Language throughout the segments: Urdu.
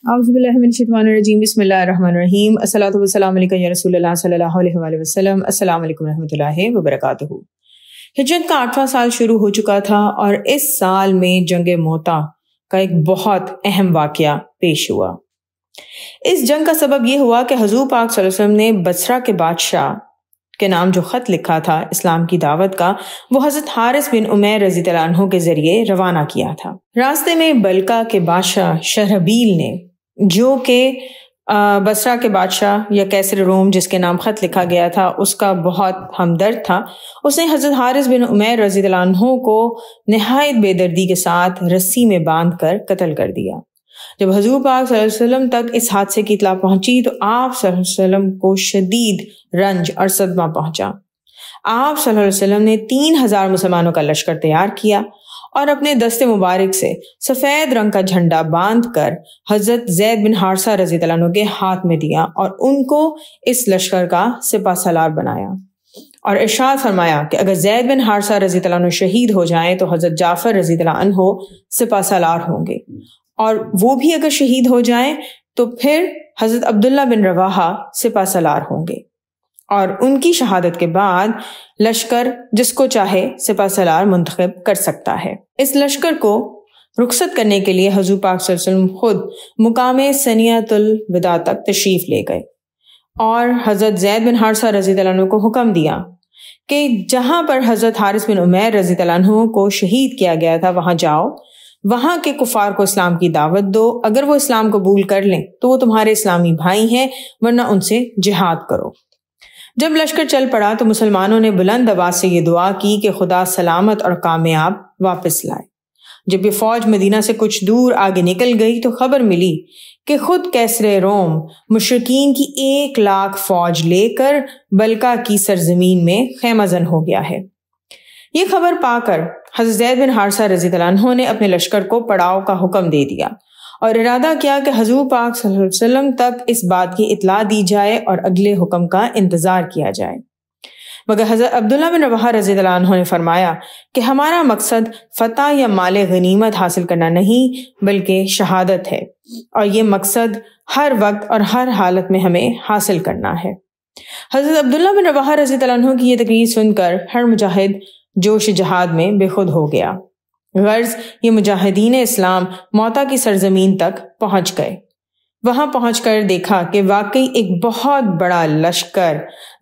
اعوذ باللہ من الشیطان الرجیم بسم اللہ الرحمن الرحیم الصلاۃ والسلام علیکم یا رسول اللہ صلی اللہ علیہ وآلہ وسلم۔ السلام علیکم ورحمۃ اللہ وبرکاتہ۔ ہجرت کا 8واں سال شروع ہو چکا تھا اور اس سال میں جنگ موتا کا ایک بہت اہم واقعہ پیش ہوا۔ اس جنگ کا سبب یہ ہوا کہ حضور پاک صلی اللہ علیہ وسلم نے بصرہ کے بادشاہ کے نام جو خط لکھا تھا اسلام کی دعوت کا، وہ حضرت حارث بن عمیر رضی اللہ عنہ کے ذریعے روانہ کیا تھا۔ راستے میں بلقا کے بادشاہ شرحبیل نے، جو کہ بصرہ کے بادشاہ یا کیسر روم جس کے نام خط لکھا گیا تھا اس کا بہت ہمدرد تھا، اس نے حضرت حارث بن عمیر رضی اللہ عنہ کو نہایت بے دردی کے ساتھ رسی میں باندھ کر قتل کر دیا۔ جب حضور پاک صلی اللہ علیہ وسلم تک اس حادثے کی اطلاع پہنچی تو آپ صلی اللہ علیہ وسلم کو شدید رنج اور صدمہ پہنچا۔ آپ صلی اللہ علیہ وسلم نے 3000 مسلمانوں کا لشکر تیار کیا اور اپنے دست مبارک سے سفید رنگ کا جھنڈا باندھ کر حضرت زید بن حارثہ رضی اللہ عنہ کے ہاتھ میں دیا اور ان کو اس لشکر کا سپہ سالار بنایا، اور ارشاد فرمایا کہ اگر زید بن حارثہ رضی اللہ عنہ شہید ہو جائیں تو حضرت جعفر رضی اللہ عنہ سپہ سالار ہوں گے، اور وہ بھی اگر شہید ہو جائیں تو پھر حضرت عبداللہ بن رواحہ سپہ سالار ہوں گے، اور ان کی شہادت کے بعد لشکر جس کو چاہے سپہ سالار منتخب کر سکتا ہے۔ اس لشکر کو رخصت کرنے کے لیے حضور پاک صلی اللہ علیہ وسلم خود مقام ثنیۃ الوداع تک تشریف لے گئے اور حضرت زید بن حارثہ رضی اللہ عنہ کو حکم دیا کہ جہاں پر حضرت حارث بن عمیر رضی اللہ عنہ کو شہید کیا گیا تھا وہاں جاؤ، وہاں کے کفار کو اسلام کی دعوت دو، اگر وہ اسلام قبول کر لیں تو وہ تمہارے اسلامی بھائی ہیں، ورنہ ان سے جہاد کرو۔ جب لشکر چل پڑا تو مسلمانوں نے بلند آواز سے یہ دعا کی کہ خدا سلامت اور کامیاب واپس لائے۔ جب یہ فوج مدینہ سے کچھ دور آگے نکل گئی تو خبر ملی کہ خود کیسر روم مشرکین کی 1,00,000 فوج لے کر بلقا کی سرزمین میں خیمہ زن ہو گیا ہے۔ یہ خبر پا کر حضرت زید بن حارثہ رضی اللہ عنہ نے اپنے لشکر کو پڑاؤ کا حکم دے دیا اور ارادہ کیا کہ حضور پاک صلی اللہ علیہ وسلم تک اس بات کی اطلاع دی جائے اور اگلے حکم کا انتظار کیا جائے۔ مگر حضرت عبداللہ بن رواحہ رضی اللہ عنہ نے فرمایا کہ ہمارا مقصد فتح یا مال غنیمت حاصل کرنا نہیں بلکہ شہادت ہے، اور یہ مقصد ہر وقت اور ہر حالت میں ہمیں حاصل کرنا ہے۔ حضرت عبداللہ بن رواحہ رضی اللہ عنہ کی یہ تقریر سن کر ہر مجاہد جوش جہاد میں بے خود ہو گیا۔ غرض یہ مجاہدین اسلام موتا کی سرزمین تک پہنچ گئے۔ وہاں پہنچ کر دیکھا کہ واقعی ایک بہت بڑا لشکر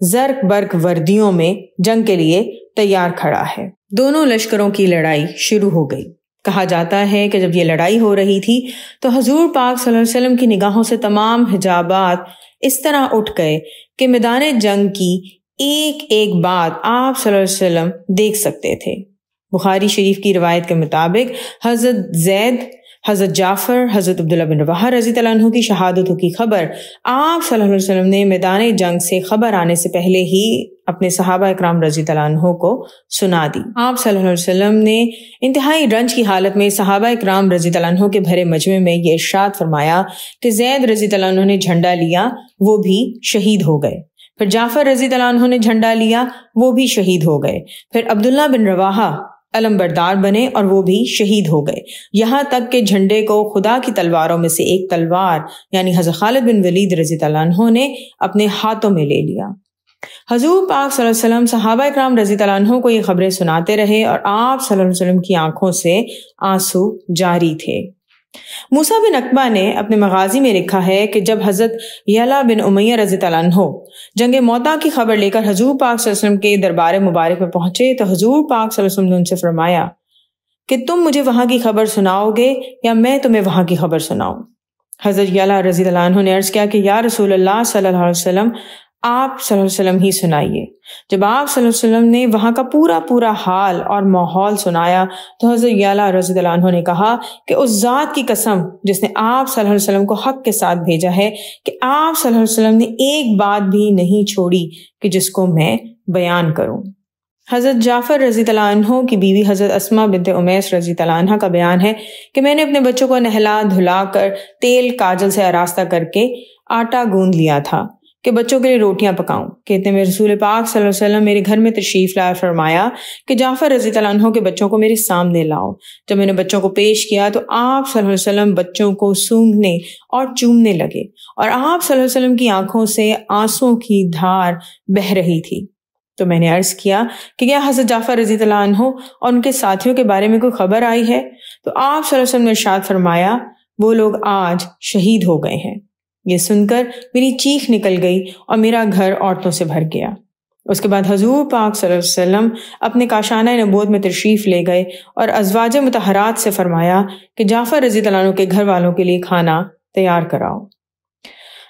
زرق برق وردیوں میں جنگ کے لیے تیار کھڑا ہے۔ دونوں لشکروں کی لڑائی شروع ہو گئی۔ کہا جاتا ہے کہ جب یہ لڑائی ہو رہی تھی تو حضور پاک صلی اللہ علیہ وسلم کی نگاہوں سے تمام حجابات اس طرح اٹھ گئے کہ میدان جنگ کی ایک ایک بات آپ صلی اللہ علیہ وسلم دیکھ سکتے تھے۔ بخاری شریف کی روایت کے مطابق حضرت زید، حضرت جعفر، حضرت عبداللہ بن رواحہ رضی اللہ عنہ کی شہادتوں کی خبر آپ صلی اللہ علیہ وسلم نے میدان جنگ سے خبر آنے سے پہلے ہی اپنے صحابہ اکرام رضی اللہ عنہ کو سنا دی۔ آپ صلی اللہ علیہ وسلم نے انتہائی رنج کی حالت میں صحابہ اکرام رضی اللہ عنہ کے بھرے مجمع میں یہ ارشاد فرمایا کہ زید رضی اللہ عنہ نے جھنڈا لیا، وہ بھی شہید ہو گئے۔ پھر جعفر رضی اللہ عنہ نے جھنڈا لیا، وہ بھی شہید ہو گئے۔ پھر عبداللہ بن رواحہ علمبردار بنے اور وہ بھی شہید ہو گئے، یہاں تک کہ جھنڈے کو خدا کی تلواروں میں سے ایک تلوار یعنی حضرت خالد بن ولید رضی اللہ عنہ نے اپنے ہاتھوں میں لے لیا۔ حضور پاک صلی اللہ علیہ وسلم صحابہ اکرام رضی اللہ عنہ کو یہ خبریں سناتے رہے اور آپ صلی اللہ علیہ وسلم کی آنکھوں سے آنسو جاری تھے۔ موسیٰ بن عقبہ نے اپنے مغازی میں لکھا ہے کہ جب حضرت یعلا بن امیہ رضی اللہ عنہ جنگ موتا کی خبر لے کر حضور پاک صلی اللہ علیہ وسلم کے دربار مبارک میں پہنچے تو حضور پاک صلی اللہ علیہ وسلم نے ان سے فرمایا کہ تم مجھے وہاں کی خبر سناؤ گے یا میں تمہیں وہاں کی خبر سناؤں؟ حضرت یعلا رضی اللہ عنہ نے عرض کیا کہ یا رسول اللہ صلی اللہ علیہ وسلم آپ صلی اللہ علیہ وسلم ہی سنائیے۔ جب آپ صلی اللہ علیہ وسلم نے وہاں کا پورا حال اور ماحول سنایا تو حضرت یعلا رضی اللہ عنہ نے کہا کہ اس ذات کی قسم جس نے آپ صلی اللہ علیہ وسلم کو حق کے ساتھ بھیجا ہے کہ آپ صلی اللہ علیہ وسلم نے ایک بات بھی نہیں چھوڑی کہ جس کو میں بیان کروں۔ حضرت جعفر رضی اللہ عنہ کی بیوی حضرت اسماء بنت امیس رضی اللہ عنہ کا بیان ہے کہ میں نے اپنے بچوں کو نہلا دھلا کر تیل کاجل سے آراستہ کر کے آٹا گوندھ لیا تھا۔ کہ بچوں کے لیے روٹیاں پکاؤں۔ کہتے ہیں رسول پاک صلی اللہ علیہ وسلم میرے گھر میں تشریف لائے، فرمایا کہ جعفر رضی اللہ عنہ کے بچوں کو میرے سامنے لاؤ۔ جب میں نے بچوں کو پیش کیا تو آپ صلی اللہ علیہ وسلم بچوں کو سونگھنے اور چومنے لگے، اور آپ صلی اللہ علیہ وسلم کی آنکھوں سے آنسوں کی دھار بہہ رہی تھی۔ تو میں نے عرض کیا کہ کیا حضرت جعفر رضی اللہ عنہ اور ان کے ساتھیوں کے بارے میں کوئی خبر آئی ہے؟ تو آپ صلی اللہ علیہ وسلم نے ارشاد فرمایا وہ لوگ آج شہید ہو گئے ہیں۔ یہ سن کر میری چیخ نکل گئی اور میرا گھر عورتوں سے بھر گیا۔ اس کے بعد حضور پاک صلی اللہ علیہ وسلم اپنے کاشانہ نبوت میں تشریف لے گئے اور ازواج مطہرات سے فرمایا کہ جعفر رضی اللہ عنہ کے گھر والوں کے لیے کھانا تیار کراؤ۔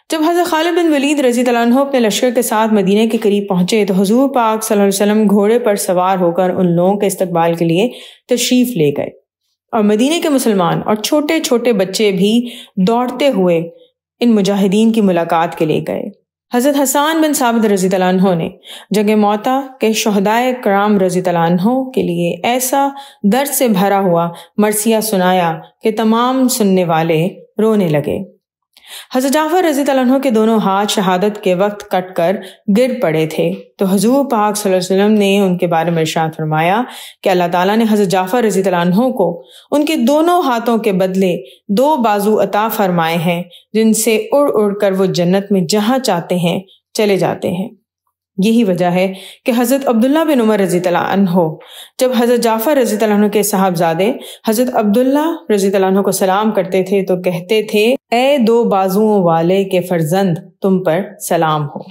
جب حضرت خالد بن ولید رضی اللہ عنہ اپنے لشکر کے ساتھ مدینہ کے قریب پہنچے تو حضور پاک صلی اللہ علیہ وسلم گھوڑے پر سوار ہو کر ان لوگوں کے استقبال کے لیے تشریف لے گئے، اور مدینہ کے مسلمان اور چھوٹے چھوٹے بچے بھی دوڑتے ہوئے ان مجاہدین کی ملاقات کے لیے گئے۔ حضرت حسان بن ثابت رضی اللہ عنہ نے جنگ موتا کے شہدائے کرام رضی اللہ عنہ کے لیے ایسا درد سے بھرا ہوا مرثیہ سنایا کہ تمام سننے والے رونے لگے۔ حضرت جعفر رضی اللہ عنہ کے دونوں ہاتھ شہادت کے وقت کٹ کر گر پڑے تھے، تو حضور پاک صلی اللہ علیہ وسلم نے ان کے بارے میں ارشاد فرمایا کہ اللہ تعالیٰ نے حضرت جعفر رضی اللہ عنہ کو ان کے دونوں ہاتھوں کے بدلے 2 بازو عطا فرمائے ہیں، جن سے اڑ اڑ کر وہ جنت میں جہاں چاہتے ہیں چلے جاتے ہیں۔ یہی وجہ ہے کہ حضرت عبداللہ بن عمر رضی اللہ عنہ جب حضرت جعفر رضی اللہ عنہ کے صاحبزادے حضرت عبداللہ رضی اللہ عنہ کو سلام کرتے تھے تو کہتے تھے اے 2 بازوؤں والے کے فرزند تم پر سلام ہو۔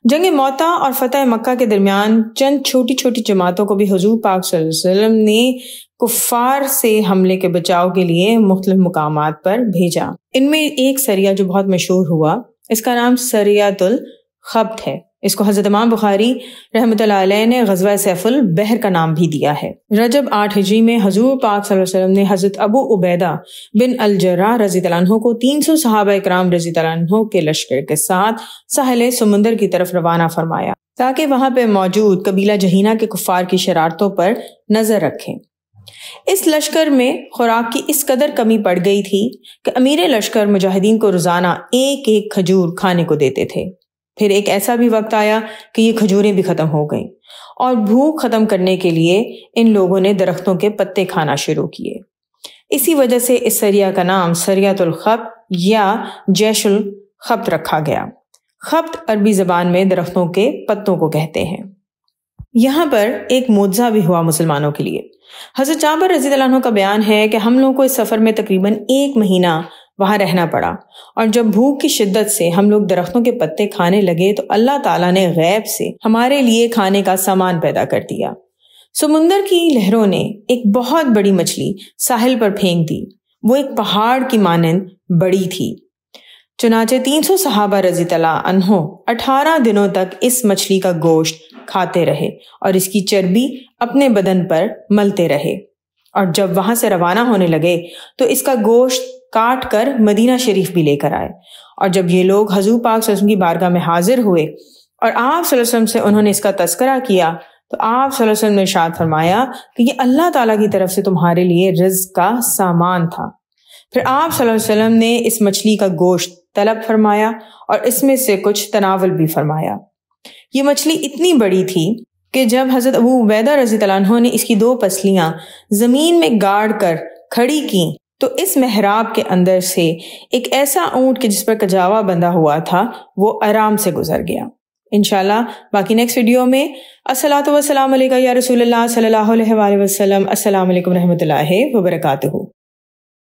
جنگ موتا اور فتح مکہ کے درمیان چند چھوٹی چھوٹی جماعتوں کو بھی حضور پاک صلی اللہ علیہ وسلم نے کفار سے حملے کے بچاؤ کے لیے مختلف مقامات پر بھیجا۔ ان میں ایک سریہ جو بہت مشہور ہوا، اس کا نام سریۃ الخبط ہے۔ اس کو حضرت امام بخاری رحمۃ اللہ علیہ نے غزوہ سیف البحر کا نام بھی دیا ہے۔ رجب 8 ہجری میں حضور پاک صلی اللہ علیہ وسلم نے حضرت ابو عبیدہ بن الجراح رضی اللہ عنہ کو 300 صحابہ کرام رضی اللہ عنہ کے لشکر کے ساتھ ساحل سمندر کی طرف روانہ فرمایا تاکہ وہاں پہ موجود قبیلہ جہینہ کے کفار کی شرارتوں پر نظر رکھیں۔ اس لشکر میں خوراک کی اس قدر کمی پڑ گئی تھی کہ امیر لشکر مجاہدین کو روزانہ ایک ایک کھجور کھانے کو دیتے تھے۔ پھر ایک ایسا بھی وقت آیا کہ یہ کھجوریں بھی ختم ہو گئیں، اور بھوک ختم کرنے کے لیے ان لوگوں نے درختوں کے پتے کھانا شروع کیے۔ اسی وجہ سے اس سریہ کا نام سریۃ الخبط یا جیش الخبط رکھا گیا۔ خبط عربی زبان میں درختوں کے پتوں کو کہتے ہیں۔ یہاں پر ایک معجزہ بھی ہوا مسلمانوں کے لیے۔ حضرت جابر رضی اللہ عنہ کا بیان ہے کہ ہم لوگوں کو اس سفر میں تقریباً 1 مہینہ وہاں رہنا پڑا، اور جب بھوک کی شدت سے ہم لوگ درختوں کے پتے کھانے لگے تو اللہ تعالیٰ نے غیب سے ہمارے لیے کھانے کا سامان پیدا کر دیا۔ سمندر کی لہروں نے ایک بہت بڑی مچھلی ساحل پر پھینک دی، وہ ایک پہاڑ کی مانند بڑی تھی۔ چنانچہ 300 صحابہ رضی اللہ عنہ 18 دنوں تک اس مچھلی کا گوشت کھاتے رہے اور اس کی چربی اپنے بدن پر ملتے رہے، اور جب وہاں سے روانہ ہونے لگے تو اس کا گوشت کاٹ کر مدینہ شریف بھی لے کر آئے۔ اور جب یہ لوگ حضور پاک صلی اللہ علیہ وسلم کی بارگاہ میں حاضر ہوئے اور آپ صلی اللہ علیہ وسلم سے انہوں نے اس کا تذکرہ کیا تو آپ صلی اللہ علیہ وسلم نے ارشاد فرمایا کہ یہ اللہ تعالیٰ کی طرف سے تمہارے لیے رزق کا سامان تھا۔ پھر آپ صلی اللہ علیہ وسلم نے اس مچھلی کا گوشت طلب فرمایا اور اس میں سے کچھ تناول بھی فرمایا۔ یہ مچھلی اتنی بڑی تھی کہ جب حضرت ابو عبیدہ رضی اللہ عنہ نے اس کی 2 پسلیاں زمین میں گاڑ کر کھڑی کیں تو اس محراب کے اندر سے ایک ایسا اونٹ کہ جس پر کجاوا بندھا ہوا تھا وہ آرام سے گزر گیا۔ انشاءاللہ باقی نیکسٹ ویڈیو میں الصلاۃ والسلام علیکہ یا رسول اللہ صلی اللہ علیہ وآلہ وسلم۔ السلام علیکم رحمۃ اللہ وبرکاتہ۔